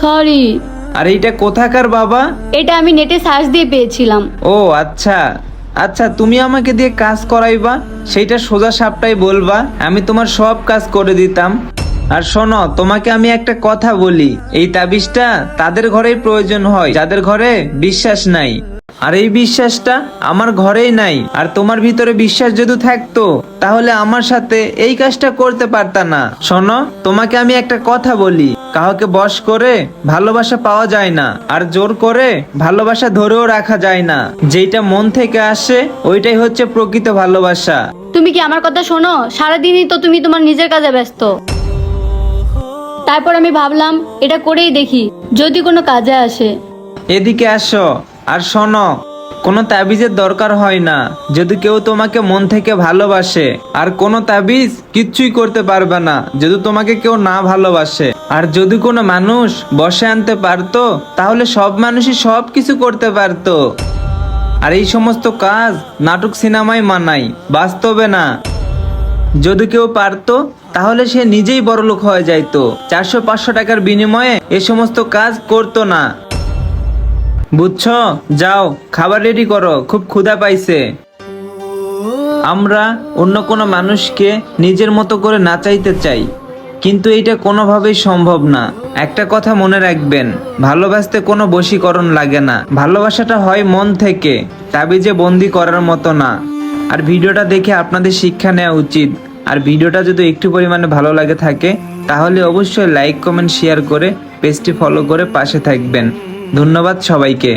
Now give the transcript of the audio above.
Sorry. আর এইটা কোথাকার বাবা? এটা আমি নেটে সার্চ দিয়ে পেয়েছিলাম। ও আচ্ছা আচ্ছা, তুমি আমাকে দিয়ে কাজ করাইবা, সেইটা সোজা সাপটাই বলবা, আমি তোমার সব কাজ করে দিতাম। আর শোনো, তোমাকে আমি একটা কথা বলি, এই তাবিজটা তাদের ঘরেই প্রয়োজন হয় যাদের ঘরে বিশ্বাস নাই। আর এই বিশ্বাসটা আমার ঘরেই নাই। আর তোমার ভিতরে বিশ্বাস যদি থাকতো তাহলে আমার সাথে এই কাজটা করতে পারতা না। শোনো, তোমাকে আমি একটা কথা বলি, কাউকে বশ করে ভালোবাসা পাওয়া যায় না, আর জোর করে ভালোবাসা ধরেও রাখা যায় না। যেটা মন থেকে আসে ওইটাই হচ্ছে প্রকৃত ভালোবাসা। তুমি কি আমার কথা শোনো? সারাদিনই তো তুমি তোমার নিজের কাজে ব্যস্ত। তারপর আমি ভাবলাম এটা করেই দেখি, যদি কোনো কাজে আসে। এদিকে আসো। আর শোনো, কোনো তাবিজের দরকার হয় না যদি কেউ তোমাকে মন থেকে ভালোবাসে। আর কোনো তাবিজ কিচ্ছুই করতে পারবে না যদি তোমাকে কেউ না ভালোবাসে। আর যদি কোনো মানুষ বসে আনতে পারতো তাহলে সব মানুষই সব কিছু করতে পারতো। আর এই সমস্ত কাজ নাটক সিনেমায় মানায়, বাস্তবে না। যদি কেউ পারতো তাহলে সে নিজেই বড়লোক হয়ে যাইতো, 400-500 টাকার বিনিময়ে এ সমস্ত কাজ করতো না। বুঝছো? যাও, খাবার রেডি করো, খুব ক্ষুধা পাইছে। আমরা অন্য কোনো মানুষকে নিজের মতো করে নাচাইতে চাই, কিন্তু এইটা কোনোভাবেই সম্ভব না। একটা কথা মনে রাখবেন, ভালোবাসতে কোনো বশীকরণ লাগে না, ভালোবাসাটা হয় মন থেকে, তাবিজে বন্দি করার মতো না। আর ভিডিওটা দেখে আপনাদের শিক্ষা নেওয়া উচিত। আর ভিডিওটা যদি একটু পরিমাণে ভালো লাগে থাকে তাহলে অবশ্যই লাইক কমেন্ট শেয়ার করে পেজটি ফলো করে পাশে থাকবেন। ধন্যবাদ সবাইকে।